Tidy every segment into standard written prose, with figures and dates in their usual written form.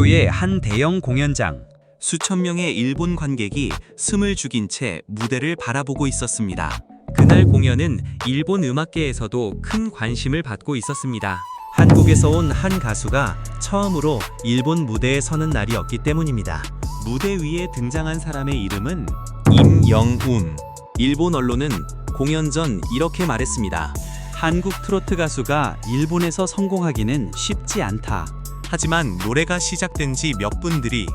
도쿄의 한 대형 공연장. 수천 명의 일본 관객이 숨을 죽인 채 무대를 바라보고 있었습니다. 그날 공연은 일본 음악계에서도 큰 관심을 받고 있었습니다. 한국에서 온 한 가수가 처음으로 일본 무대에 서는 날이었기 때문입니다. 무대 위에 등장한 사람의 이름은 임영웅. 일본 언론은 공연 전 이렇게 말했습니다. 한국 트로트 가수가 일본에서 성공하기는 쉽지 않다. 하지만 노래가 시작된 지 몇 분 들이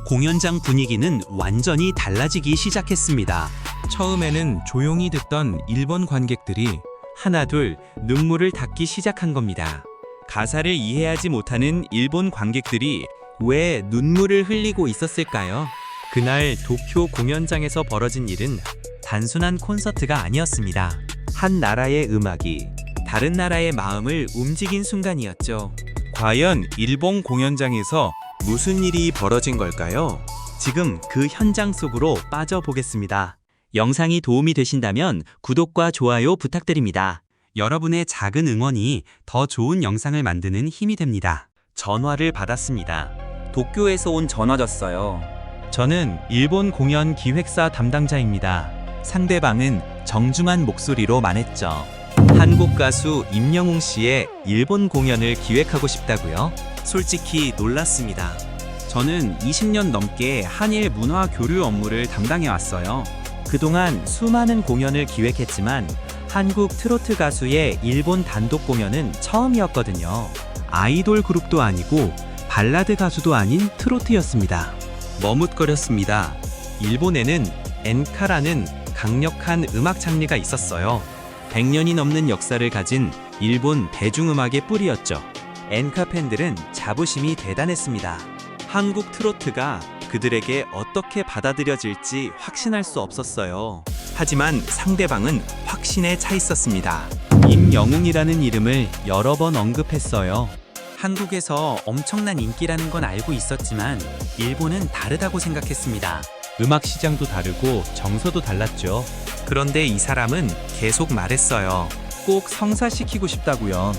공연장 분위기는 완전히 달라지기 시작했습니다. 처음에는 조용히 듣던 일본 관객들이 하나둘 눈물을 닦기 시작한 겁니다. 가사를 이해하지 못하는 일본 관객들이 왜 눈물을 흘리고 있었을까요? 그날 도쿄 공연장에서 벌어진 일은 단순한 콘서트가 아니었습니다. 한 나라의 음악이 다른 나라의 마음을 움직인 순간이었죠. 과연 일본 공연장에서 무슨 일이 벌어진 걸까요? 지금 그 현장 속으로 빠져보겠습니다. 영상이 도움이 되신다면 구독과 좋아요 부탁드립니다. 여러분의 작은 응원이 더 좋은 영상을 만드는 힘이 됩니다. 전화를 받았습니다. 도쿄에서 온 전화졌어요. 저는 일본 공연 기획사 담당자입니다. 상대방은 정중한 목소리로 말했죠. 한국 가수 임영웅 씨의 일본 공연을 기획하고 싶다고요? 솔직히 놀랐습니다. 저는 20년 넘게 한일 문화 교류 업무를 담당해 왔어요. 그동안 수많은 공연을 기획했지만 한국 트로트 가수의 일본 단독 공연은 처음이었거든요. 아이돌 그룹도 아니고 발라드 가수도 아닌 트로트였습니다. 머뭇거렸습니다. 일본에는 엔카라는 강력한 음악 장르가 있었어요. 100년이 넘는 역사를 가진 일본 대중음악의 뿌리였죠. 엔카 팬들은 자부심이 대단했습니다. 한국 트로트가 그들에게 어떻게 받아들여질지 확신할 수 없었어요. 하지만 상대방은 확신에 차 있었습니다. 임영웅이라는 이름을 여러 번 언급했어요. 한국에서 엄청난 인기라는 건 알고 있었지만 일본은 다르다고 생각했습니다. 음악 시장도 다르고 정서도 달랐죠. 그런데 이 사람은 계속 말했어요. 꼭 성사시키고 싶다고요.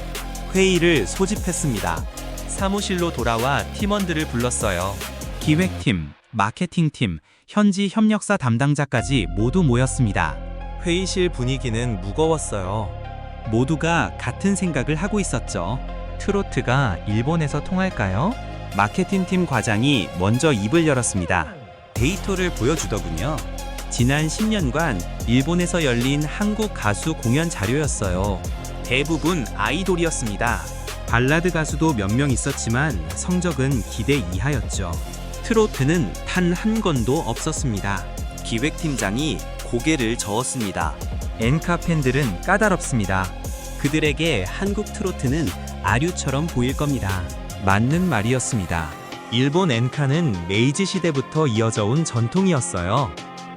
회의를 소집했습니다. 사무실로 돌아와 팀원들을 불렀어요. 기획팀, 마케팅팀, 현지 협력사 담당자까지 모두 모였습니다. 회의실 분위기는 무거웠어요. 모두가 같은 생각을 하고 있었죠. 트로트가 일본에서 통할까요? 마케팅팀 과장이 먼저 입을 열었습니다. 데이터를 보여주더군요. 지난 10년간 일본에서 열린 한국 가수 공연 자료였어요. 대부분 아이돌이었습니다. 발라드 가수도 몇 명 있었지만 성적은 기대 이하였죠. 트로트는 단 한 건도 없었습니다. 기획팀장이 고개를 저었습니다. 엔카 팬들은 까다롭습니다. 그들에게 한국 트로트는 아류처럼 보일 겁니다. 맞는 말이었습니다. 일본 엔카는 메이지 시대부터 이어져 온 전통이었어요.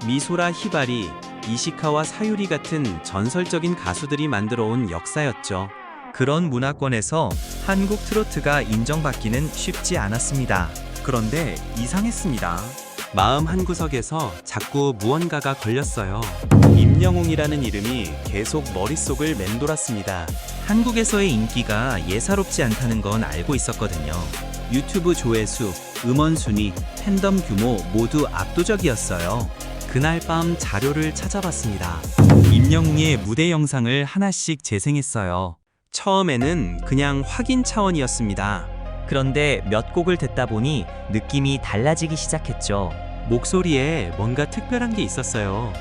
미소라 히바리, 이시카와 사유리 같은 전설적인 가수들이 만들어 온 역사였죠. 그런 문화권에서 한국 트로트가 인정받기는 쉽지 않았습니다. 그런데 이상했습니다. 마음 한구석에서 자꾸 무언가가 걸렸어요. 임영웅이라는 이름이 계속 머릿속을 맴돌았습니다. 한국에서의 인기가 예사롭지 않다는 건 알고 있었거든요. 유튜브 조회수, 음원 순위, 팬덤 규모 모두 압도적이었어요. 그날 밤 자료를 찾아봤습니다. 임영웅의 무대 영상을 하나씩 재생했어요. 처음에는 그냥 확인 차원이었습니다. 그런데 몇 곡을 듣다 보니 느낌이 달라지기 시작했죠. 목소리에 뭔가 특별한 게 있었어요.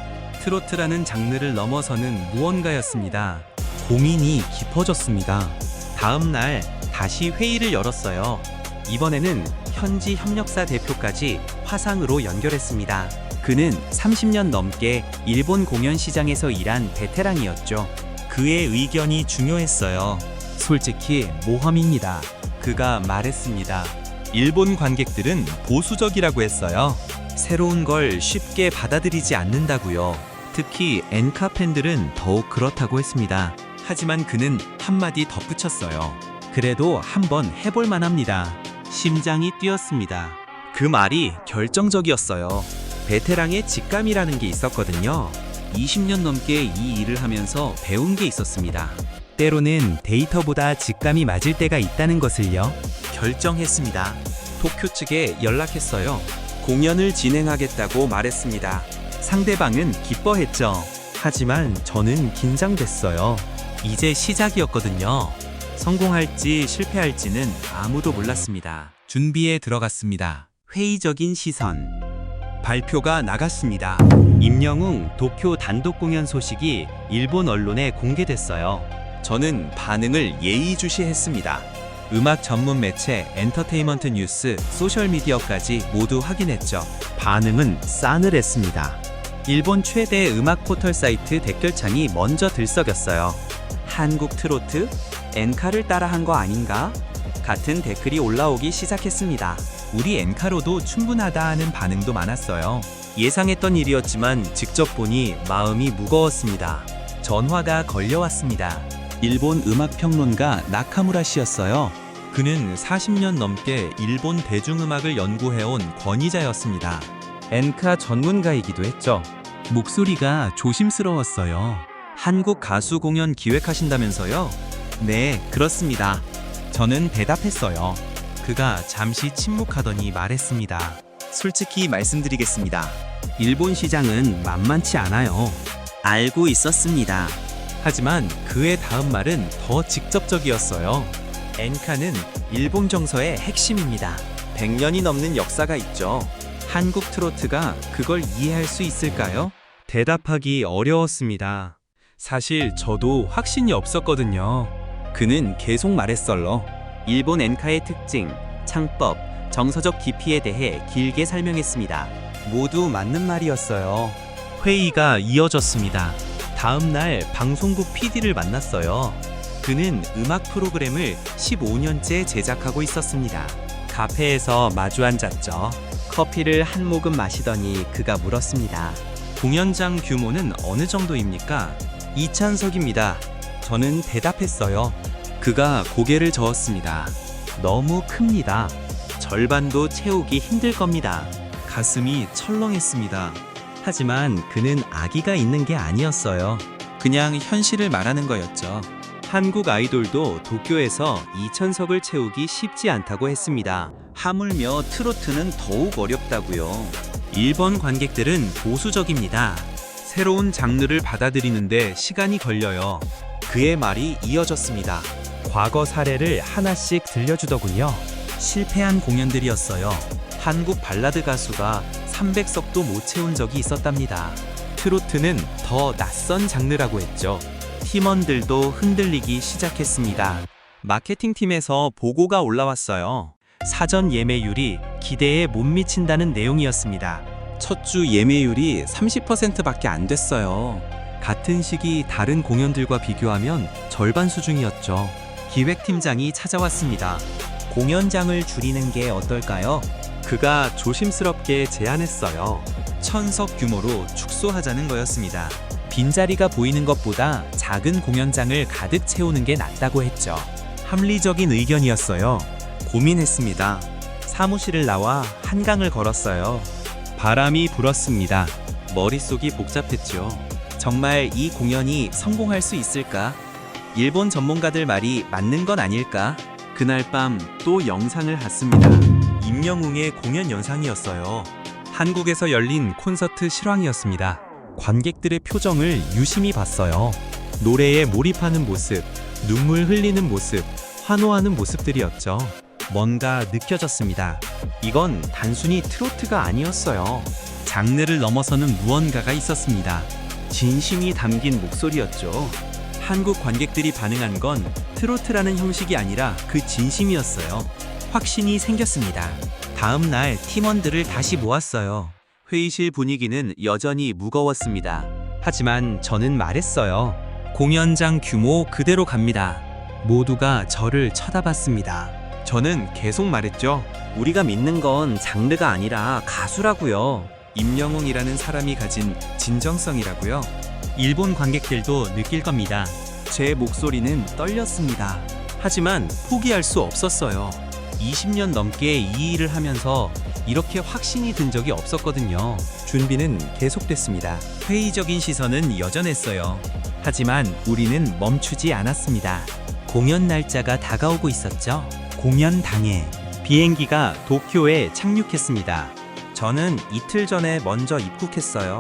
트로트라는 장르를 넘어서는 무언가였습니다. 고민이 깊어졌습니다. 다음 날 다시 회의를 열었어요. 이번에는 현지 협력사 대표까지 화상으로 연결했습니다. 그는 30년 넘게 일본 공연 시장에서 일한 베테랑이었죠. 그의 의견이 중요했어요. 솔직히 모험입니다. 그가 말했습니다. 일본 관객들은 보수적이라고 했어요. 새로운 걸 쉽게 받아들이지 않는다고요. 특히 엔카 팬들은 더욱 그렇다고 했습니다. 하지만 그는 한마디 덧붙였어요. 그래도 한번 해볼 만합니다. 심장이 뛰었습니다. 그 말이 결정적이었어요. 베테랑의 직감이라는 게 있었거든요. 20년 넘게 이 일을 하면서 배운 게 있었습니다. 때로는 데이터보다 직감이 맞을 때가 있다는 것을요. 결정했습니다. 도쿄 측에 연락했어요. 공연을 진행하겠다고 말했습니다. 상대방은 기뻐했죠. 하지만 저는 긴장됐어요. 이제 시작이었거든요. 성공할지 실패할지는 아무도 몰랐습니다. 준비에 들어갔습니다. 회의적인 시선. 발표가 나갔습니다. 임영웅 도쿄 단독 공연 소식이 일본 언론에 공개됐어요. 저는 반응을 예의주시했습니다. 음악 전문 매체 엔터테인먼트 뉴스, 소셜미디어까지 모두 확인했죠. 반응은 싸늘했습니다. 일본 최대 음악 포털 사이트 댓글창이 먼저 들썩였어요. 한국 트로트? 엔카를 따라한 거 아닌가? 같은 댓글이 올라오기 시작했습니다. 우리 엔카로도 충분하다 하는 반응도 많았어요. 예상했던 일이었지만 직접 보니 마음이 무거웠습니다. 전화가 걸려왔습니다. 일본 음악평론가 나카무라 씨였어요. 그는 40년 넘게 일본 대중음악을 연구해온 권위자였습니다. 엔카 전문가이기도 했죠. 목소리가 조심스러웠어요. 한국 가수 공연 기획하신다면서요? 네, 그렇습니다. 저는 대답했어요. 그가 잠시 침묵하더니 말했습니다. 솔직히 말씀드리겠습니다. 일본 시장은 만만치 않아요. 알고 있었습니다. 하지만 그의 다음 말은 더 직접적이었어요. 엔카는 일본 정서의 핵심입니다. 100년이 넘는 역사가 있죠. 한국 트로트가 그걸 이해할 수 있을까요? 대답하기 어려웠습니다. 사실 저도 확신이 없었거든요. 그는 계속 말했어요. 일본 엔카의 특징, 창법, 정서적 깊이에 대해 길게 설명했습니다. 모두 맞는 말이었어요. 회의가 이어졌습니다. 다음 날 방송국 PD를 만났어요. 그는 음악 프로그램을 15년째 제작하고 있었습니다. 카페에서 마주 앉았죠. 커피를 한 모금 마시더니 그가 물었습니다. 공연장 규모는 어느 정도입니까? 2,000석입니다. 저는 대답했어요. 그가 고개를 저었습니다. 너무 큽니다. 절반도 채우기 힘들 겁니다. 가슴이 철렁했습니다. 하지만 그는 아기가 있는 게 아니었어요. 그냥 현실을 말하는 거였죠. 한국 아이돌도 도쿄에서 2,000석을 채우기 쉽지 않다고 했습니다. 하물며 트로트는 더욱 어렵다고요. 일본 관객들은 보수적입니다. 새로운 장르를 받아들이는데 시간이 걸려요. 그의 말이 이어졌습니다. 과거 사례를 하나씩 들려주더군요. 실패한 공연들이었어요. 한국 발라드 가수가 300석도 못 채운 적이 있었답니다. 트로트는 더 낯선 장르라고 했죠. 팀원들도 흔들리기 시작했습니다. 마케팅 팀에서 보고가 올라왔어요. 사전 예매율이 기대에 못 미친다는 내용이었습니다. 첫 주 예매율이 30%밖에 안 됐어요. 같은 시기 다른 공연들과 비교하면 절반 수준이었죠. 기획팀장이 찾아왔습니다. 공연장을 줄이는 게 어떨까요? 그가 조심스럽게 제안했어요. 1,000석 규모로 축소하자는 거였습니다. 빈자리가 보이는 것보다 작은 공연장을 가득 채우는 게 낫다고 했죠. 합리적인 의견이었어요. 고민했습니다. 사무실을 나와 한강을 걸었어요. 바람이 불었습니다. 머릿속이 복잡했죠. 정말 이 공연이 성공할 수 있을까? 일본 전문가들 말이 맞는 건 아닐까? 그날 밤 또 영상을 봤습니다. 임영웅의 공연 영상이었어요. 한국에서 열린 콘서트 실황이었습니다. 관객들의 표정을 유심히 봤어요. 노래에 몰입하는 모습, 눈물 흘리는 모습, 환호하는 모습들이었죠. 뭔가 느껴졌습니다. 이건 단순히 트로트가 아니었어요. 장르를 넘어서는 무언가가 있었습니다. 진심이 담긴 목소리였죠. 한국 관객들이 반응한 건 트로트라는 형식이 아니라 그 진심이었어요. 확신이 생겼습니다. 다음 날 팀원들을 다시 모았어요. 회의실 분위기는 여전히 무거웠습니다. 하지만 저는 말했어요. 공연장 규모 그대로 갑니다. 모두가 저를 쳐다봤습니다. 저는 계속 말했죠. 우리가 믿는 건 장르가 아니라 가수라고요. 임영웅이라는 사람이 가진 진정성이라고요. 일본 관객들도 느낄 겁니다. 제 목소리는 떨렸습니다. 하지만 포기할 수 없었어요. 20년 넘게 이 일을 하면서 이렇게 확신이 든 적이 없었거든요. 준비는 계속됐습니다. 회의적인 시선은 여전했어요. 하지만 우리는 멈추지 않았습니다. 공연 날짜가 다가오고 있었죠. 공연 당일 비행기가 도쿄에 착륙했습니다. 저는 이틀 전에 먼저 입국했어요.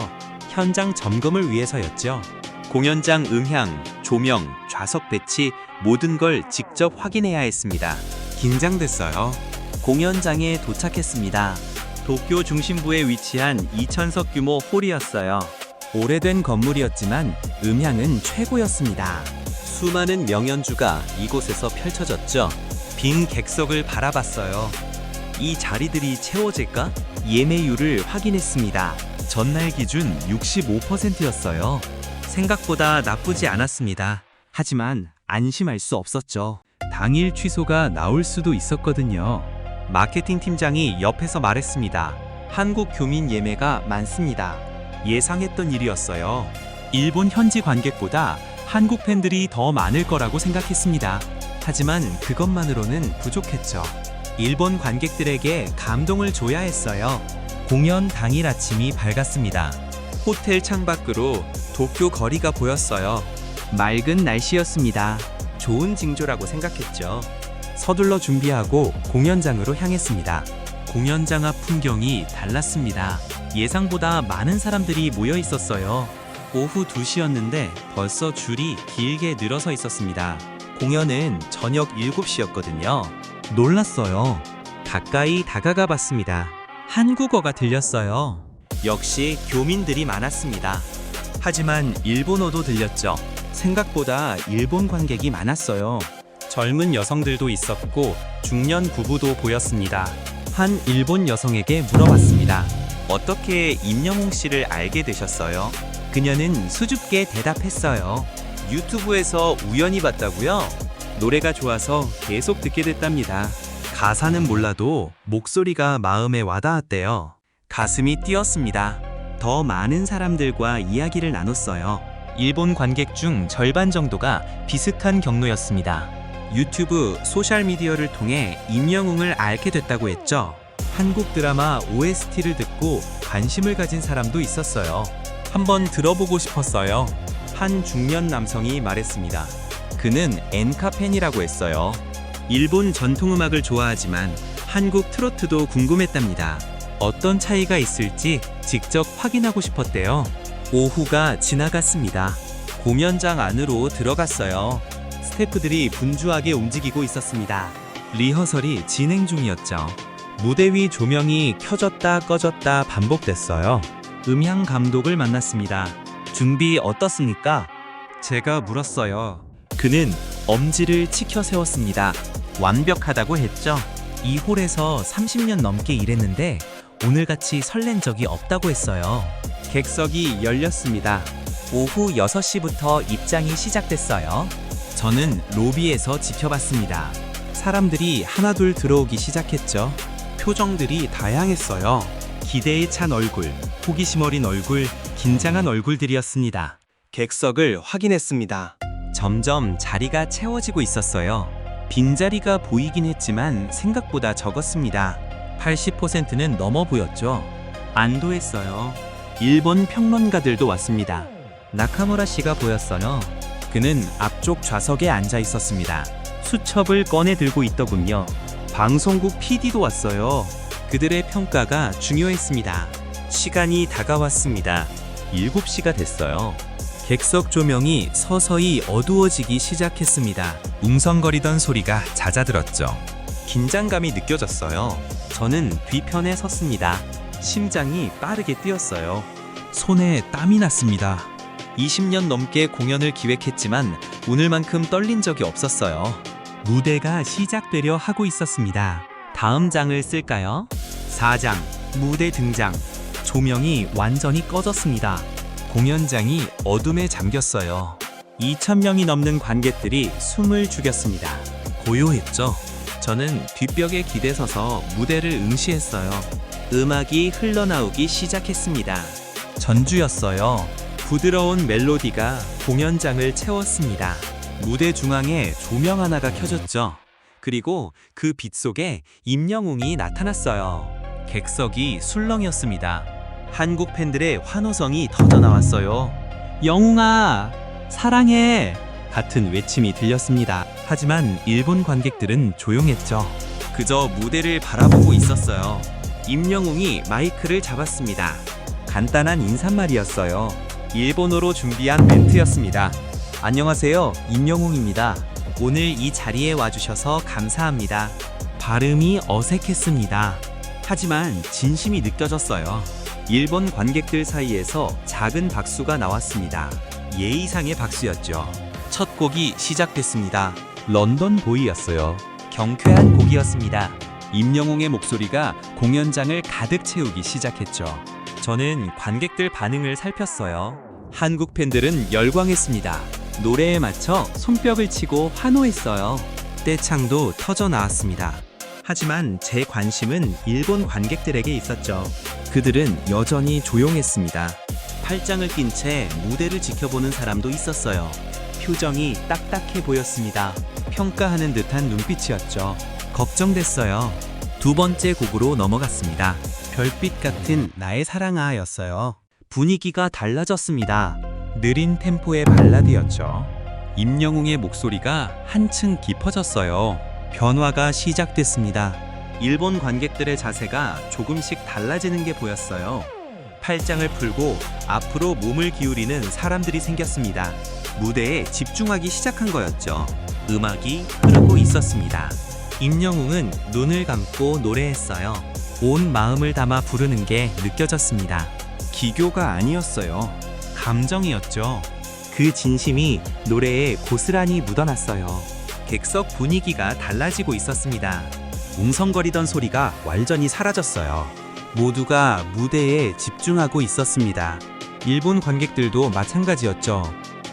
현장 점검을 위해서였죠. 공연장 음향, 조명, 좌석 배치 모든 걸 직접 확인해야 했습니다. 긴장됐어요. 공연장에 도착했습니다. 도쿄 중심부에 위치한 2,000석 규모 홀이었어요. 오래된 건물이었지만 음향은 최고였습니다. 수많은 명연주가 이곳에서 펼쳐졌죠. 빈 객석을 바라봤어요. 이 자리들이 채워질까? 예매율을 확인했습니다. 전날 기준 65%였어요. 생각보다 나쁘지 않았습니다. 하지만 안심할 수 없었죠. 당일 취소가 나올 수도 있었거든요. 마케팅 팀장이 옆에서 말했습니다. 한국 교민 예매가 많습니다. 예상했던 일이었어요. 일본 현지 관객보다 한국 팬들이 더 많을 거라고 생각했습니다. 하지만 그것만으로는 부족했죠. 일본 관객들에게 감동을 줘야 했어요. 공연 당일 아침이 밝았습니다. 호텔 창밖으로 도쿄 거리가 보였어요. 맑은 날씨였습니다. 좋은 징조라고 생각했죠. 서둘러 준비하고 공연장으로 향했습니다. 공연장 앞 풍경이 달랐습니다. 예상보다 많은 사람들이 모여 있었어요. 오후 2시였는데 벌써 줄이 길게 늘어서 있었습니다. 공연은 저녁 7시였거든요. 놀랐어요. 가까이 다가가 봤습니다. 한국어가 들렸어요. 역시 교민들이 많았습니다. 하지만 일본어도 들렸죠. 생각보다 일본 관객이 많았어요. 젊은 여성들도 있었고 중년 부부도 보였습니다. 한 일본 여성에게 물어봤습니다. 어떻게 임영웅 씨를 알게 되셨어요? 그녀는 수줍게 대답했어요. 유튜브에서 우연히 봤다고요? 노래가 좋아서 계속 듣게 됐답니다. 가사는 몰라도 목소리가 마음에 와닿았대요. 가슴이 뛰었습니다. 더 많은 사람들과 이야기를 나눴어요. 일본 관객 중 절반 정도가 비슷한 경로였습니다. 유튜브, 소셜미디어를 통해 임영웅을 알게 됐다고 했죠. 한국 드라마 OST를 듣고 관심을 가진 사람도 있었어요. 한번 들어보고 싶었어요. 한 중년 남성이 말했습니다. 그는 엔카 팬이라고 했어요. 일본 전통음악을 좋아하지만 한국 트로트도 궁금했답니다. 어떤 차이가 있을지 직접 확인하고 싶었대요. 오후가 지나갔습니다. 공연장 안으로 들어갔어요. 스태프들이 분주하게 움직이고 있었습니다. 리허설이 진행 중이었죠. 무대 위 조명이 켜졌다 꺼졌다 반복됐어요. 음향 감독을 만났습니다. 준비 어떻습니까? 제가 물었어요. 그는 엄지를 치켜 세웠습니다. 완벽하다고 했죠. 이 홀에서 30년 넘게 일했는데 오늘같이 설렌 적이 없다고 했어요. 객석이 열렸습니다. 오후 6시부터 입장이 시작됐어요. 저는 로비에서 지켜봤습니다. 사람들이 하나둘 들어오기 시작했죠. 표정들이 다양했어요. 기대에 찬 얼굴, 호기심 어린 얼굴, 긴장한 얼굴들이었습니다. 객석을 확인했습니다. 점점 자리가 채워지고 있었어요. 빈자리가 보이긴 했지만 생각보다 적었습니다. 80%는 넘어 보였죠. 안도했어요. 일본 평론가들도 왔습니다. 나카무라 씨가 보였어요. 그는 앞쪽 좌석에 앉아 있었습니다. 수첩을 꺼내 들고 있더군요. 방송국 PD도 왔어요. 그들의 평가가 중요했습니다. 시간이 다가왔습니다. 7시가 됐어요. 객석 조명이 서서히 어두워지기 시작했습니다. 웅성거리던 소리가 잦아들었죠. 긴장감이 느껴졌어요. 저는 뒤편에 섰습니다. 심장이 빠르게 뛰었어요. 손에 땀이 났습니다. 20년 넘게 공연을 기획했지만 오늘만큼 떨린 적이 없었어요. 무대가 시작되려 하고 있었습니다. 다음 장을 쓸까요? 4장, 무대 등장. 조명이 완전히 꺼졌습니다. 공연장이 어둠에 잠겼어요. 2,000명이 넘는 관객들이 숨을 죽였습니다. 고요했죠. 저는 뒷벽에 기대서서 무대를 응시했어요. 음악이 흘러나오기 시작했습니다. 전주였어요. 부드러운 멜로디가 공연장을 채웠습니다. 무대 중앙에 조명 하나가 켜졌죠. 그리고 그 빛 속에 임영웅이 나타났어요. 객석이 술렁이었습니다. 한국 팬들의 환호성이 터져나왔어요. 영웅아, 사랑해! 같은 외침이 들렸습니다. 하지만 일본 관객들은 조용했죠. 그저 무대를 바라보고 있었어요. 임영웅이 마이크를 잡았습니다. 간단한 인사말이었어요. 일본어로 준비한 멘트였습니다. 안녕하세요, 임영웅입니다. 오늘 이 자리에 와주셔서 감사합니다. 발음이 어색했습니다. 하지만 진심이 느껴졌어요. 일본 관객들 사이에서 작은 박수가 나왔습니다. 예의상의 박수였죠. 첫 곡이 시작됐습니다. 런던 보이였어요. 경쾌한 곡이었습니다. 임영웅의 목소리가 공연장을 가득 채우기 시작했죠. 저는 관객들 반응을 살폈어요. 한국 팬들은 열광했습니다. 노래에 맞춰 손뼉을 치고 환호했어요. 떼창도 터져 나왔습니다. 하지만 제 관심은 일본 관객들에게 있었죠. 그들은 여전히 조용했습니다. 팔짱을 낀 채 무대를 지켜보는 사람도 있었어요. 표정이 딱딱해 보였습니다. 평가하는 듯한 눈빛이었죠. 걱정됐어요. 두 번째 곡으로 넘어갔습니다. 별빛 같은 나의 사랑아였어요. 분위기가 달라졌습니다. 느린 템포의 발라드였죠. 임영웅의 목소리가 한층 깊어졌어요. 변화가 시작됐습니다. 일본 관객들의 자세가 조금씩 달라지는 게 보였어요. 팔짱을 풀고 앞으로 몸을 기울이는 사람들이 생겼습니다. 무대에 집중하기 시작한 거였죠. 음악이 흐르고 있었습니다. 임영웅은 눈을 감고 노래했어요. 온 마음을 담아 부르는 게 느껴졌습니다. 기교가 아니었어요. 감정이었죠. 그 진심이 노래에 고스란히 묻어났어요. 객석 분위기가 달라지고 있었습니다. 웅성거리던 소리가 완전히 사라졌어요. 모두가 무대에 집중하고 있었습니다. 일본 관객들도 마찬가지였죠.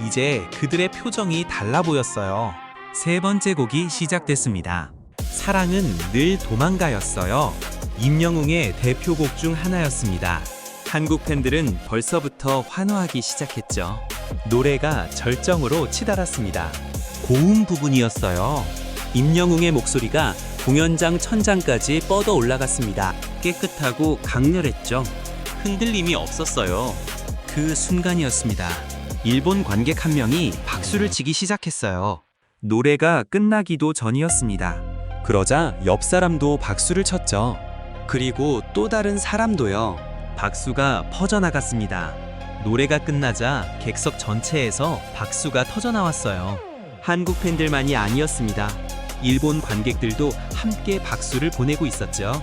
이제 그들의 표정이 달라 보였어요. 세 번째 곡이 시작됐습니다. 사랑은 늘 도망가였어요. 임영웅의 대표곡 중 하나였습니다. 한국 팬들은 벌써부터 환호하기 시작했죠. 노래가 절정으로 치달았습니다. 고음 부분이었어요. 임영웅의 목소리가 공연장 천장까지 뻗어 올라갔습니다. 깨끗하고 강렬했죠. 흔들림이 없었어요. 그 순간이었습니다. 일본 관객 한 명이 박수를 치기 시작했어요. 노래가 끝나기도 전이었습니다. 그러자 옆 사람도 박수를 쳤죠. 그리고 또 다른 사람도요. 박수가 퍼져나갔습니다. 노래가 끝나자 객석 전체에서 박수가 터져나왔어요. 한국 팬들만이 아니었습니다. 일본 관객들도 함께 박수를 보내고 있었죠.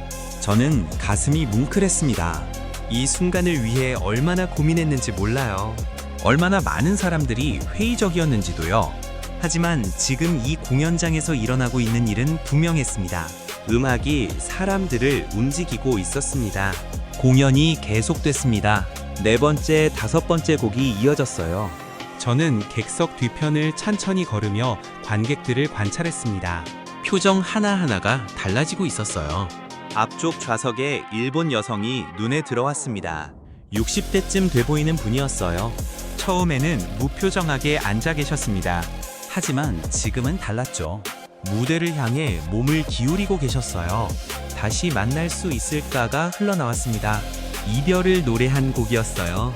저는 가슴이 뭉클했습니다. 이 순간을 위해 얼마나 고민했는지 몰라요. 얼마나 많은 사람들이 회의적이었는지도요. 하지만 지금 이 공연장에서 일어나고 있는 일은 분명했습니다. 음악이 사람들을 움직이고 있었습니다. 공연이 계속됐습니다. 네 번째, 다섯 번째 곡이 이어졌어요. 저는 객석 뒤편을 천천히 걸으며 관객들을 관찰했습니다. 표정 하나하나가 달라지고 있었어요. 앞쪽 좌석에 일본 여성이 눈에 들어왔습니다. 60대쯤 돼 보이는 분이었어요. 처음에는 무표정하게 앉아 계셨습니다. 하지만 지금은 달랐죠. 무대를 향해 몸을 기울이고 계셨어요. 다시 만날 수 있을까가 흘러나왔습니다. 이별을 노래한 곡이었어요.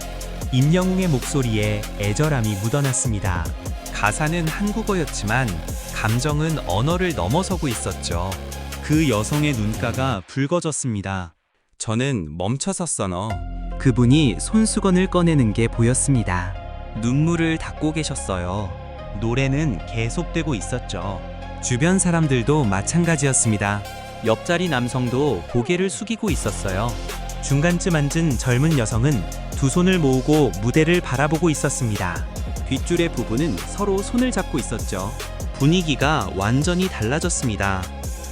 임영웅의 목소리에 애절함이 묻어났습니다. 가사는 한국어였지만 감정은 언어를 넘어서고 있었죠. 그 여성의 눈가가 붉어졌습니다. 저는 멈춰섰어요. 그분이 손수건을 꺼내는 게 보였습니다. 눈물을 닦고 계셨어요. 노래는 계속되고 있었죠. 주변 사람들도 마찬가지였습니다. 옆자리 남성도 고개를 숙이고 있었어요. 중간쯤 앉은 젊은 여성은 두 손을 모으고 무대를 바라보고 있었습니다. 뒷줄의 부부는 서로 손을 잡고 있었죠. 분위기가 완전히 달라졌습니다.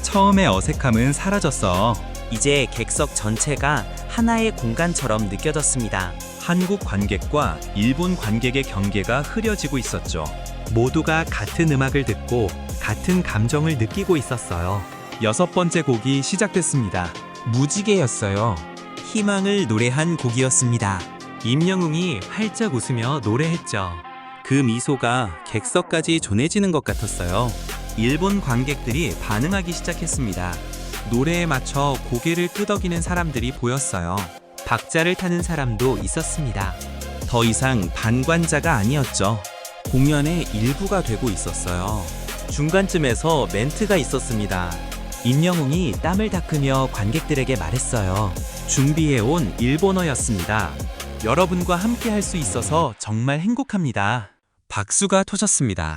처음의 어색함은 사라졌어. 이제 객석 전체가 하나의 공간처럼 느껴졌습니다. 한국 관객과 일본 관객의 경계가 흐려지고 있었죠. 모두가 같은 음악을 듣고 같은 감정을 느끼고 있었어요. 여섯 번째 곡이 시작됐습니다. 무지개였어요. 희망을 노래한 곡이었습니다. 임영웅이 활짝 웃으며 노래했죠. 그 미소가 객석까지 전해지는 것 같았어요. 일본 관객들이 반응하기 시작했습니다. 노래에 맞춰 고개를 끄덕이는 사람들이 보였어요. 박자를 타는 사람도 있었습니다. 더 이상 방관자가 아니었죠. 공연의 일부가 되고 있었어요. 중간쯤에서 멘트가 있었습니다. 임영웅이 땀을 닦으며 관객들에게 말했어요. 준비해온 일본어였습니다. 여러분과 함께 할 수 있어서 정말 행복합니다. 박수가 터졌습니다.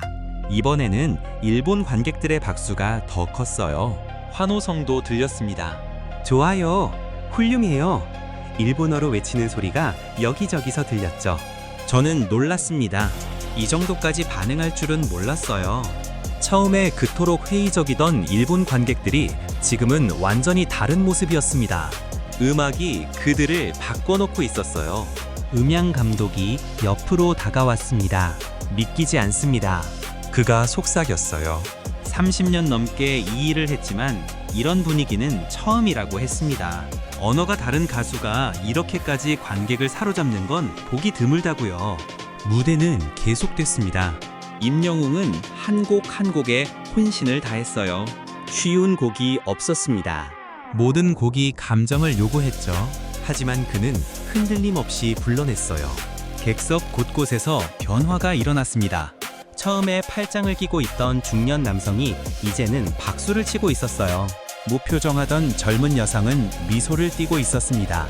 이번에는 일본 관객들의 박수가 더 컸어요. 환호성도 들렸습니다. 좋아요. 훌륭해요. 일본어로 외치는 소리가 여기저기서 들렸죠. 저는 놀랐습니다. 이 정도까지 반응할 줄은 몰랐어요. 처음에 그토록 회의적이던 일본 관객들이 지금은 완전히 다른 모습이었습니다. 음악이 그들을 바꿔놓고 있었어요. 음향 감독이 옆으로 다가왔습니다. 믿기지 않습니다. 그가 속삭였어요. 30년 넘게 이 일을 했지만 이런 분위기는 처음이라고 했습니다. 언어가 다른 가수가 이렇게까지 관객을 사로잡는 건 보기 드물다고요. 무대는 계속됐습니다. 임영웅은 한 곡 한 곡에 혼신을 다했어요. 쉬운 곡이 없었습니다. 모든 곡이 감정을 요구했죠. 하지만 그는 흔들림 없이 불러냈어요. 객석 곳곳에서 변화가 일어났습니다. 처음에 팔짱을 끼고 있던 중년 남성이 이제는 박수를 치고 있었어요. 무표정하던 젊은 여성은 미소를 띠고 있었습니다.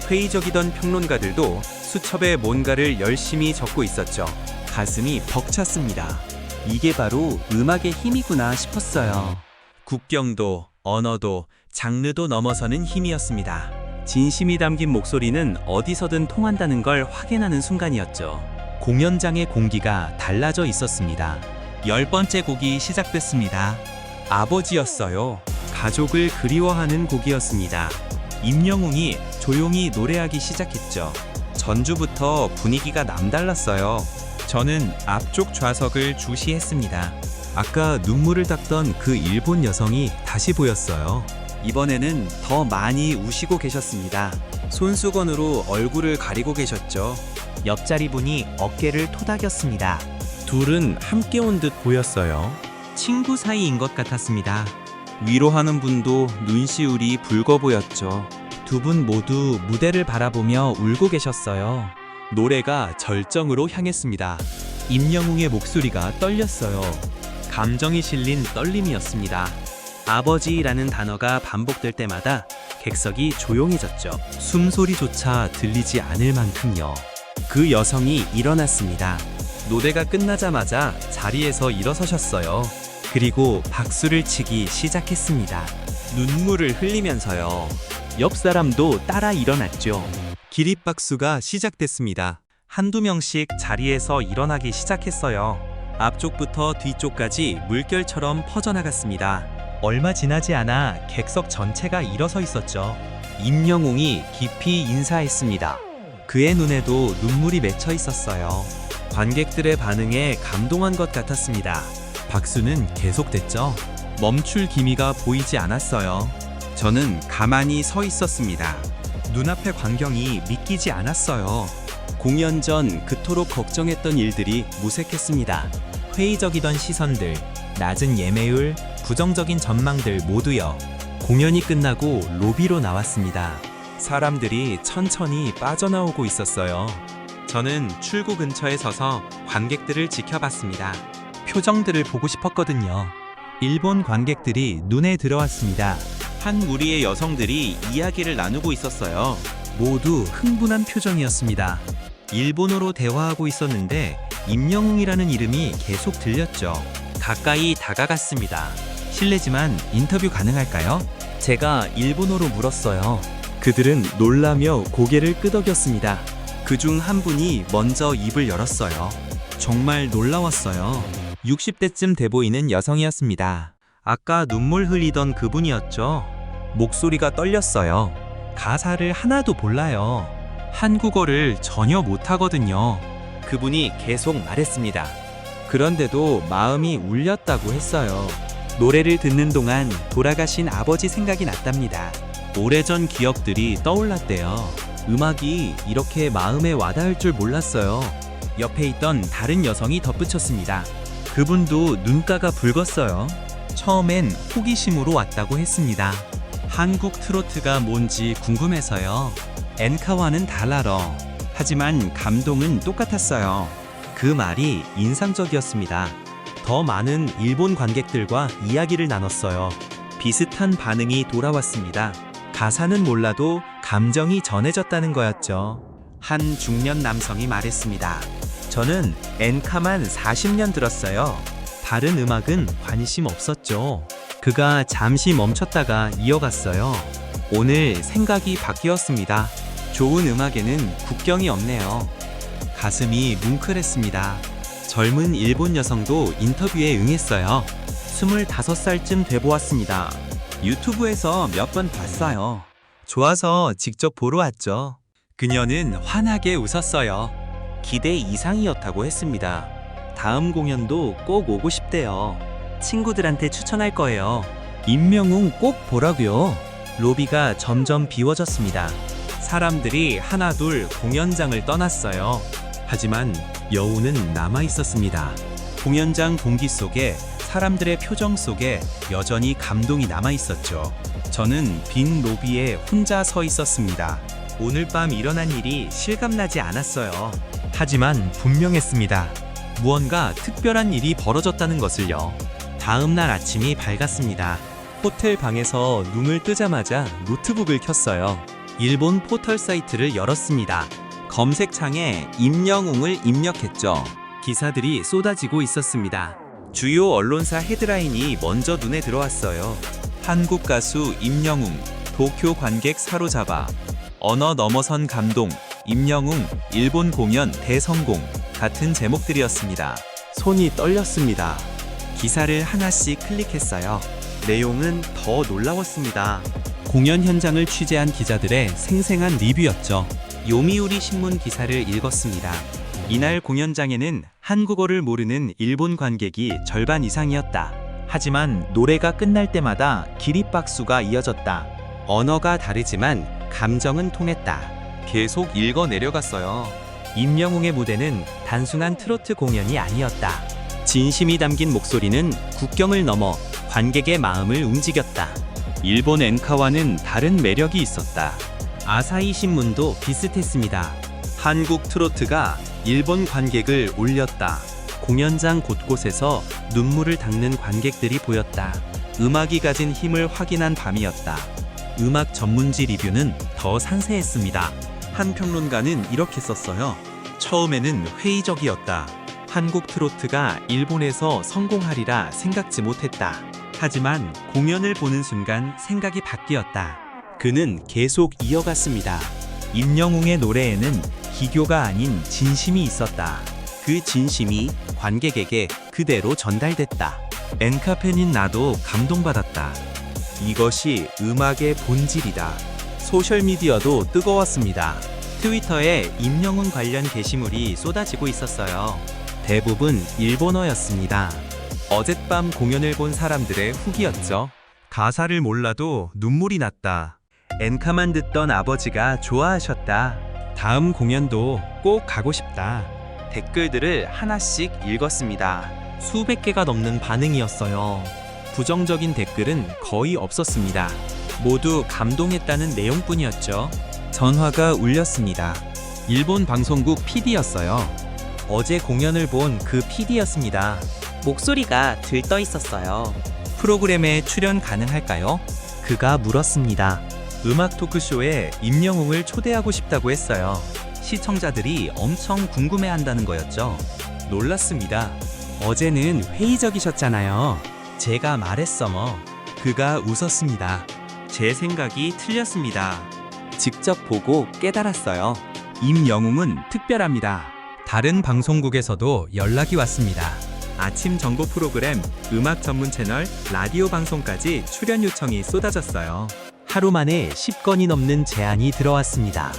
회의적이던 평론가들도 수첩에 뭔가를 열심히 적고 있었죠. 가슴이 벅찼습니다. 이게 바로 음악의 힘이구나 싶었어요. 국경도, 언어도, 장르도 넘어서는 힘이었습니다. 진심이 담긴 목소리는 어디서든 통한다는 걸 확인하는 순간이었죠. 공연장의 공기가 달라져 있었습니다. 10번째 곡이 시작됐습니다. 아버지였어요. 가족을 그리워하는 곡이었습니다. 임영웅이 조용히 노래하기 시작했죠. 전주부터 분위기가 남달랐어요. 저는 앞쪽 좌석을 주시했습니다. 아까 눈물을 닦던 그 일본 여성이 다시 보였어요. 이번에는 더 많이 우시고 계셨습니다. 손수건으로 얼굴을 가리고 계셨죠. 옆자리 분이 어깨를 토닥였습니다. 둘은 함께 온 듯 보였어요. 친구 사이인 것 같았습니다. 위로하는 분도 눈시울이 붉어 보였죠. 두 분 모두 무대를 바라보며 울고 계셨어요. 노래가 절정으로 향했습니다. 임영웅의 목소리가 떨렸어요. 감정이 실린 떨림이었습니다. 아버지라는 단어가 반복될 때마다 객석이 조용해졌죠. 숨소리조차 들리지 않을 만큼요. 그 여성이 일어났습니다. 노래가 끝나자마자 자리에서 일어서셨어요. 그리고 박수를 치기 시작했습니다. 눈물을 흘리면서요. 옆 사람도 따라 일어났죠. 기립박수가 시작됐습니다. 한두 명씩 자리에서 일어나기 시작했어요. 앞쪽부터 뒤쪽까지 물결처럼 퍼져나갔습니다. 얼마 지나지 않아 객석 전체가 일어서 있었죠. 임영웅이 깊이 인사했습니다. 그의 눈에도 눈물이 맺혀 있었어요. 관객들의 반응에 감동한 것 같았습니다. 박수는 계속됐죠. 멈출 기미가 보이지 않았어요. 저는 가만히 서 있었습니다. 눈앞의 광경이 믿기지 않았어요. 공연 전 그토록 걱정했던 일들이 무색했습니다. 회의적이던 시선들, 낮은 예매율, 부정적인 전망들 모두요. 공연이 끝나고 로비로 나왔습니다. 사람들이 천천히 빠져나오고 있었어요. 저는 출구 근처에 서서 관객들을 지켜봤습니다. 표정들을 보고 싶었거든요. 일본 관객들이 눈에 들어왔습니다. 한 무리의 여성들이 이야기를 나누고 있었어요. 모두 흥분한 표정이었습니다. 일본어로 대화하고 있었는데 임영웅이라는 이름이 계속 들렸죠. 가까이 다가갔습니다. 실례지만 인터뷰 가능할까요? 제가 일본어로 물었어요. 그들은 놀라며 고개를 끄덕였습니다. 그중 한 분이 먼저 입을 열었어요. 정말 놀라웠어요. 60대쯤 돼 보이는 여성이었습니다. 아까 눈물 흘리던 그분이었죠. 목소리가 떨렸어요. 가사를 하나도 몰라요. 한국어를 전혀 못하거든요. 그분이 계속 말했습니다. 그런데도 마음이 울렸다고 했어요. 노래를 듣는 동안 돌아가신 아버지 생각이 났답니다. 오래전 기억들이 떠올랐대요. 음악이 이렇게 마음에 와닿을 줄 몰랐어요. 옆에 있던 다른 여성이 덧붙였습니다. 그분도 눈가가 붉었어요. 처음엔 호기심으로 왔다고 했습니다. 한국 트로트가 뭔지 궁금해서요. 엔카와는 달라러. 하지만 감동은 똑같았어요. 그 말이 인상적이었습니다. 더 많은 일본 관객들과 이야기를 나눴어요. 비슷한 반응이 돌아왔습니다. 가사는 몰라도 감정이 전해졌다는 거였죠. 한 중년 남성이 말했습니다. 저는 엔카만 40년 들었어요. 다른 음악은 관심 없었죠. 그가 잠시 멈췄다가 이어갔어요. 오늘 생각이 바뀌었습니다. 좋은 음악에는 국경이 없네요. 가슴이 뭉클했습니다. 젊은 일본 여성도 인터뷰에 응했어요. 25살쯤 돼 보았습니다. 유튜브에서 몇 번 봤어요. 좋아서 직접 보러 왔죠. 그녀는 환하게 웃었어요. 기대 이상이었다고 했습니다. 다음 공연도 꼭 오고 싶대요. 친구들한테 추천할 거예요. 임명웅 꼭 보라고요. 로비가 점점 비워졌습니다. 사람들이 하나둘 공연장을 떠났어요. 하지만 여우는 남아 있었습니다. 공연장 공기 속에 사람들의 표정 속에 여전히 감동이 남아 있었죠. 저는 빈 로비에 혼자 서 있었습니다. 오늘 밤 일어난 일이 실감나지 않았어요. 하지만 분명했습니다. 무언가 특별한 일이 벌어졌다는 것을요. 다음 날 아침이 밝았습니다. 호텔 방에서 눈을 뜨자마자 노트북을 켰어요. 일본 포털 사이트를 열었습니다. 검색창에 임영웅을 입력했죠. 기사들이 쏟아지고 있었습니다. 주요 언론사 헤드라인이 먼저 눈에 들어왔어요. 한국 가수 임영웅, 도쿄 관객 사로잡아. 언어 넘어선 감동, 임영웅, 일본 공연 대성공 같은 제목들이었습니다. 손이 떨렸습니다. 기사를 하나씩 클릭했어요. 내용은 더 놀라웠습니다. 공연 현장을 취재한 기자들의 생생한 리뷰였죠. 요미우리 신문 기사를 읽었습니다. 이날 공연장에는 한국어를 모르는 일본 관객이 절반 이상이었다. 하지만 노래가 끝날 때마다 기립박수가 이어졌다. 언어가 다르지만 감정은 통했다. 계속 읽어 내려갔어요. 임영웅의 무대는 단순한 트로트 공연이 아니었다. 진심이 담긴 목소리는 국경을 넘어 관객의 마음을 움직였다. 일본 엔카와는 다른 매력이 있었다. 아사히 신문도 비슷했습니다. 한국 트로트가 일본 관객을 울렸다. 공연장 곳곳에서 눈물을 닦는 관객들이 보였다. 음악이 가진 힘을 확인한 밤이었다. 음악 전문지 리뷰는 더 상세했습니다. 한 평론가는 이렇게 썼어요. 처음에는 회의적이었다. 한국 트로트가 일본에서 성공하리라 생각지 못했다. 하지만 공연을 보는 순간 생각이 바뀌었다. 그는 계속 이어갔습니다. 임영웅의 노래에는 기교가 아닌 진심이 있었다. 그 진심이 관객에게 그대로 전달됐다. 엔카팬인 나도 감동받았다. 이것이 음악의 본질이다. 소셜미디어도 뜨거웠습니다. 트위터에 임영웅 관련 게시물이 쏟아지고 있었어요. 대부분 일본어였습니다. 어젯밤 공연을 본 사람들의 후기였죠. 가사를 몰라도 눈물이 났다. 엔카만 듣던 아버지가 좋아하셨다. 다음 공연도 꼭 가고 싶다. 댓글들을 하나씩 읽었습니다. 수백 개가 넘는 반응이었어요. 부정적인 댓글은 거의 없었습니다. 모두 감동했다는 내용뿐이었죠. 전화가 울렸습니다. 일본 방송국 PD였어요. 어제 공연을 본 그 PD였습니다. 목소리가 들떠 있었어요. 프로그램에 출연 가능할까요? 그가 물었습니다. 음악 토크쇼에 임영웅을 초대하고 싶다고 했어요. 시청자들이 엄청 궁금해한다는 거였죠. 놀랐습니다. 어제는 회의적이셨잖아요. 제가 말했어 뭐. 그가 웃었습니다. 제 생각이 틀렸습니다. 직접 보고 깨달았어요. 임영웅은 특별합니다. 다른 방송국에서도 연락이 왔습니다. 아침 정보 프로그램, 음악 전문 채널, 라디오 방송까지 출연 요청이 쏟아졌어요. 하루 만에 10건이 넘는 제안이 들어왔습니다.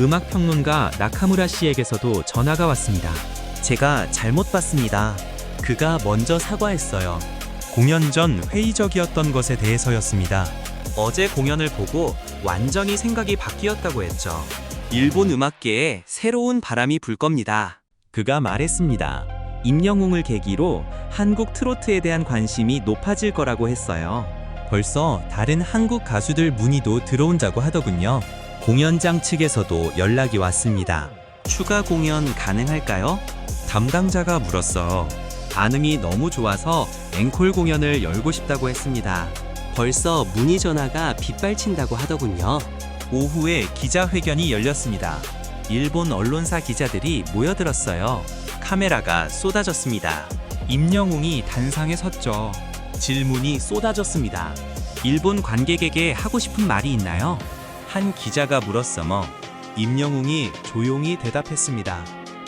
음악 평론가 나카무라 씨에게서도 전화가 왔습니다. 제가 잘못 봤습니다. 그가 먼저 사과했어요. 공연 전 회의적이었던 것에 대해서였습니다. 어제 공연을 보고 완전히 생각이 바뀌었다고 했죠. 일본 음악계에 새로운 바람이 불 겁니다. 그가 말했습니다. 임영웅을 계기로 한국 트로트에 대한 관심이 높아질 거라고 했어요. 벌써 다른 한국 가수들 문의도 들어온다고 하더군요. 공연장 측에서도 연락이 왔습니다. 추가 공연 가능할까요? 담당자가 물었어. 반응이 너무 좋아서 앵콜 공연을 열고 싶다고 했습니다. 벌써 문의 전화가 빗발친다고 하더군요. 오후에 기자회견이 열렸습니다. 일본 언론사 기자들이 모여들었어요. 카메라가 쏟아졌습니다. 임영웅이 단상에 섰죠. 질문이 쏟아졌습니다. 일본 관객에게 하고 싶은 말이 있나요? 한 기자가 물었어머 임영웅이 조용히 대답했습니다.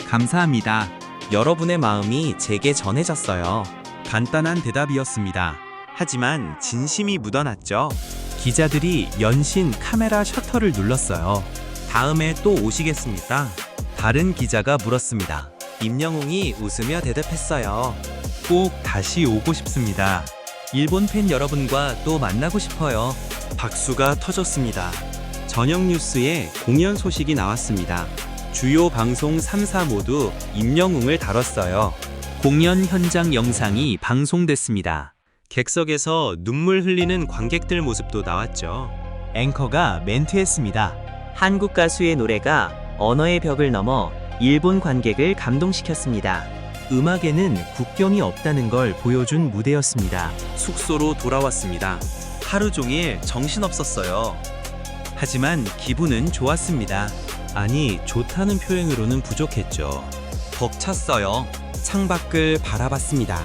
감사합니다. 여러분의 마음이 제게 전해졌어요. 간단한 대답이었습니다. 하지만 진심이 묻어났죠. 기자들이 연신 카메라 셔터를 눌렀어요. 다음에 또 오시겠습니까? 다른 기자가 물었습니다. 임영웅이 웃으며 대답했어요. 꼭 다시 오고 싶습니다. 일본 팬 여러분과 또 만나고 싶어요. 박수가 터졌습니다. 저녁 뉴스에 공연 소식이 나왔습니다. 주요 방송 3사 모두 임영웅을 다뤘어요. 공연 현장 영상이 방송됐습니다. 객석에서 눈물 흘리는 관객들 모습도 나왔죠. 앵커가 멘트했습니다. 한국 가수의 노래가 언어의 벽을 넘어 일본 관객을 감동시켰습니다. 음악에는 국경이 없다는 걸 보여준 무대였습니다. 숙소로 돌아왔습니다. 하루 종일 정신없었어요. 하지만 기분은 좋았습니다. 아니, 좋다는 표현으로는 부족했죠. 벅찼어요. 창밖을 바라봤습니다.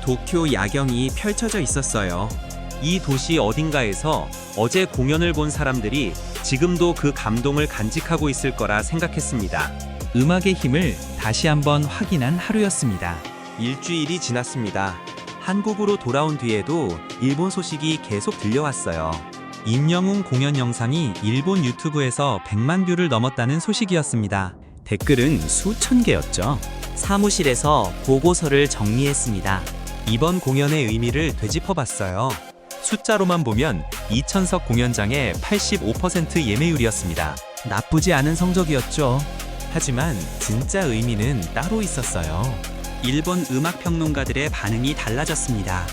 도쿄 야경이 펼쳐져 있었어요. 이 도시 어딘가에서 어제 공연을 본 사람들이 지금도 그 감동을 간직하고 있을 거라 생각했습니다. 음악의 힘을 다시 한번 확인한 하루였습니다. 일주일이 지났습니다. 한국으로 돌아온 뒤에도 일본 소식이 계속 들려왔어요. 임영웅 공연 영상이 일본 유튜브에서 100만 뷰를 넘었다는 소식이었습니다. 댓글은 수천 개였죠. 사무실에서 보고서를 정리했습니다. 이번 공연의 의미를 되짚어봤어요. 숫자로만 보면 2,000석 공연장의 85% 예매율이었습니다. 나쁘지 않은 성적이었죠. 하지만 진짜 의미는 따로 있었어요. 일본 음악 평론가들의 반응이 달라졌습니다.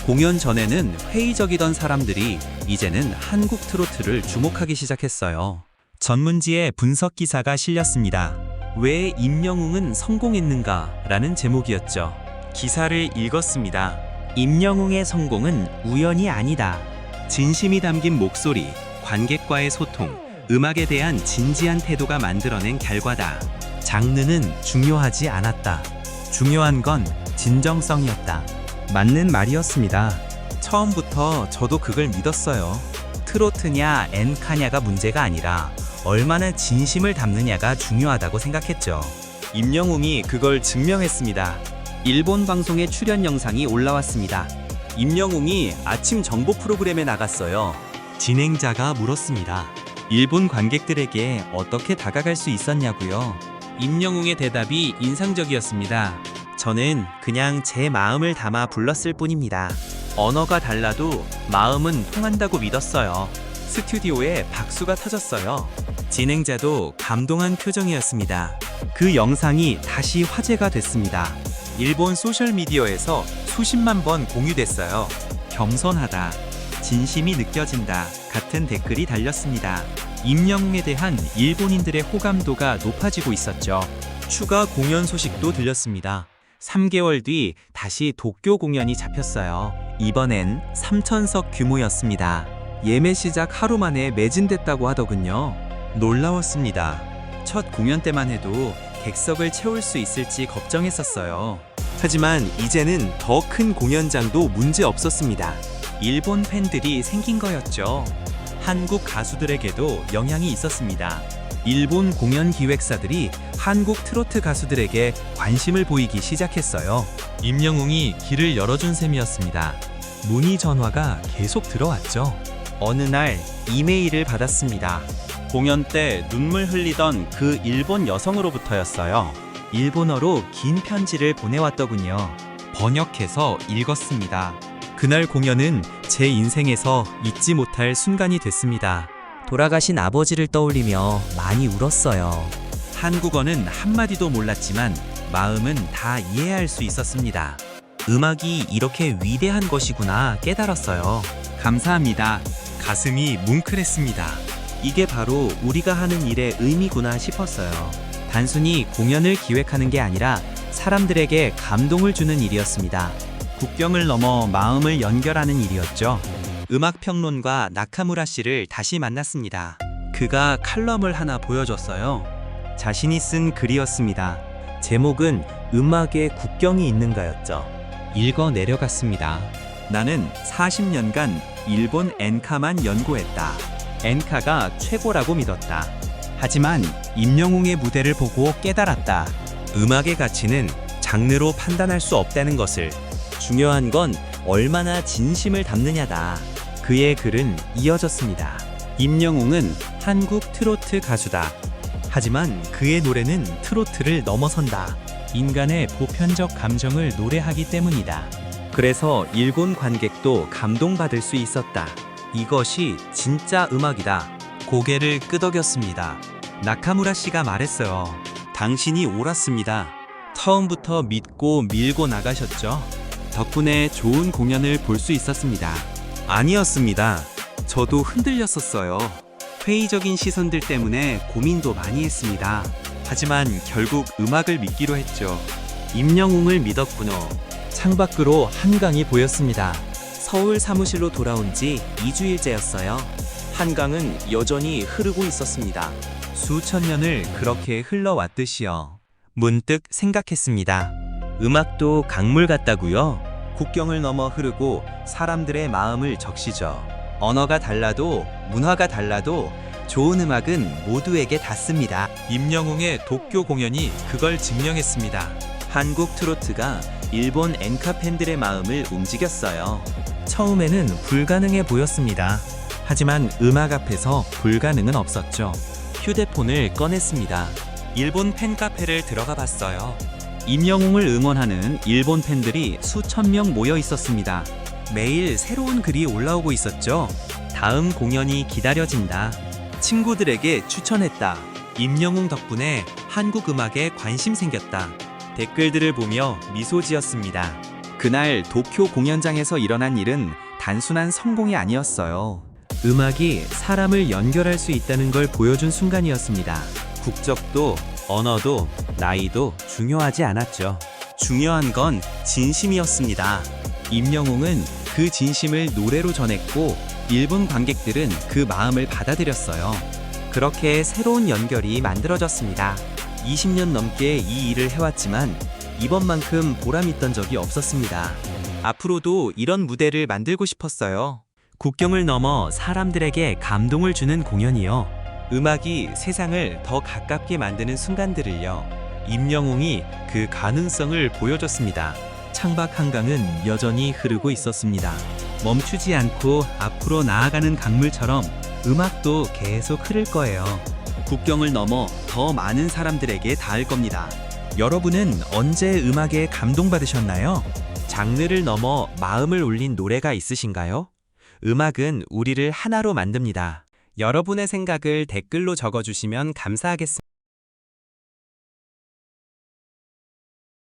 공연 전에는 회의적이던 사람들이 이제는 한국 트로트를 주목하기 시작했어요. 전문지에 분석 기사가 실렸습니다. 왜 임영웅은 성공했는가? 라는 제목이었죠. 기사를 읽었습니다. 임영웅의 성공은 우연이 아니다. 진심이 담긴 목소리, 관객과의 소통, 음악에 대한 진지한 태도가 만들어낸 결과다. 장르는 중요하지 않았다. 중요한 건 진정성이었다. 맞는 말이었습니다. 처음부터 저도 그걸 믿었어요. 트로트냐 엔카냐가 문제가 아니라 얼마나 진심을 담느냐가 중요하다고 생각했죠. 임영웅이 그걸 증명했습니다. 일본 방송의 출연 영상이 올라왔습니다. 임영웅이 아침 정보 프로그램에 나갔어요. 진행자가 물었습니다. 일본 관객들에게 어떻게 다가갈 수 있었냐고요? 임영웅의 대답이 인상적이었습니다. 저는 그냥 제 마음을 담아 불렀을 뿐입니다. 언어가 달라도 마음은 통한다고 믿었어요. 스튜디오에 박수가 터졌어요. 진행자도 감동한 표정이었습니다. 그 영상이 다시 화제가 됐습니다. 일본 소셜미디어에서 수십만 번 공유됐어요. 겸손하다, 진심이 느껴진다 같은 댓글이 달렸습니다. 임영웅에 대한 일본인들의 호감도가 높아지고 있었죠. 추가 공연 소식도 들렸습니다. 3개월 뒤 다시 도쿄 공연이 잡혔어요. 이번엔 3,000석 규모였습니다. 예매 시작 하루 만에 매진됐다고 하더군요. 놀라웠습니다. 첫 공연 때만 해도 객석을 채울 수 있을지 걱정했었어요. 하지만 이제는 더 큰 공연장도 문제 없었습니다. 일본 팬들이 생긴 거였죠. 한국 가수들에게도 영향이 있었습니다. 일본 공연 기획사들이 한국 트로트 가수들에게 관심을 보이기 시작했어요. 임영웅이 길을 열어준 셈이었습니다. 문의 전화가 계속 들어왔죠. 어느 날 이메일을 받았습니다. 공연 때 눈물 흘리던 그 일본 여성으로부터였어요. 일본어로 긴 편지를 보내왔더군요. 번역해서 읽었습니다. 그날 공연은 제 인생에서 잊지 못할 순간이 됐습니다. 돌아가신 아버지를 떠올리며 많이 울었어요. 한국어는 한마디도 몰랐지만 마음은 다 이해할 수 있었습니다. 음악이 이렇게 위대한 것이구나 깨달았어요. 감사합니다. 가슴이 뭉클했습니다. 이게 바로 우리가 하는 일의 의미구나 싶었어요. 단순히 공연을 기획하는 게 아니라 사람들에게 감동을 주는 일이었습니다. 국경을 넘어 마음을 연결하는 일이었죠. 음악 평론가 나카무라 씨를 다시 만났습니다. 그가 칼럼을 하나 보여줬어요. 자신이 쓴 글이었습니다. 제목은 음악에 국경이 있는가였죠. 읽어 내려갔습니다. 나는 40년간 일본 엔카만 연구했다. 엔카가 최고라고 믿었다. 하지만 임영웅의 무대를 보고 깨달았다. 음악의 가치는 장르로 판단할 수 없다는 것을. 중요한 건 얼마나 진심을 담느냐다. 그의 글은 이어졌습니다. 임영웅은 한국 트로트 가수다. 하지만 그의 노래는 트로트를 넘어선다. 인간의 보편적 감정을 노래하기 때문이다. 그래서 일본 관객도 감동받을 수 있었다. 이것이 진짜 음악이다. 고개를 끄덕였습니다. 나카무라 씨가 말했어요. 당신이 옳았습니다. 처음부터 믿고 밀고 나가셨죠? 덕분에 좋은 공연을 볼 수 있었습니다. 아니었습니다. 저도 흔들렸었어요. 회의적인 시선들 때문에 고민도 많이 했습니다. 하지만 결국 음악을 믿기로 했죠. 임영웅을 믿었군요. 창밖으로 한강이 보였습니다. 서울 사무실로 돌아온 지 2주일째였어요. 한강은 여전히 흐르고 있었습니다. 수천 년을 그렇게 흘러왔듯이요. 문득 생각했습니다. 음악도 강물 같다고요? 국경을 넘어 흐르고 사람들의 마음을 적시죠. 언어가 달라도 문화가 달라도 좋은 음악은 모두에게 닿습니다. 임영웅의 도쿄 공연이 그걸 증명했습니다. 한국 트로트가 일본 엔카 팬들의 마음을 움직였어요. 처음에는 불가능해 보였습니다. 하지만 음악 앞에서 불가능은 없었죠. 휴대폰을 꺼냈습니다. 일본 팬카페를 들어가 봤어요. 임영웅을 응원하는 일본 팬들이 수천 명 모여 있었습니다. 매일 새로운 글이 올라오고 있었죠. 다음 공연이 기다려진다. 친구들에게 추천했다. 임영웅 덕분에 한국 음악에 관심 생겼다. 댓글들을 보며 미소 지었습니다. 그날 도쿄 공연장에서 일어난 일은 단순한 성공이 아니었어요. 음악이 사람을 연결할 수 있다는 걸 보여준 순간이었습니다. 국적도 언어도 나이도 중요하지 않았죠. 중요한 건 진심이었습니다. 임영웅은 그 진심을 노래로 전했고 일본 관객들은 그 마음을 받아들였어요. 그렇게 새로운 연결이 만들어졌습니다. 20년 넘게 이 일을 해왔지만 이번만큼 보람있던 적이 없었습니다. 앞으로도 이런 무대를 만들고 싶었어요. 국경을 넘어 사람들에게 감동을 주는 공연이요. 음악이 세상을 더 가깝게 만드는 순간들을요. 임영웅이 그 가능성을 보여줬습니다. 창밖 한강은 여전히 흐르고 있었습니다. 멈추지 않고 앞으로 나아가는 강물처럼 음악도 계속 흐를 거예요. 국경을 넘어 더 많은 사람들에게 닿을 겁니다. 여러분은 언제 음악에 감동받으셨나요? 장르를 넘어 마음을 울린 노래가 있으신가요? 음악은 우리를 하나로 만듭니다. 여러분의 생각을 댓글로 적어주시면 감사하겠습니다.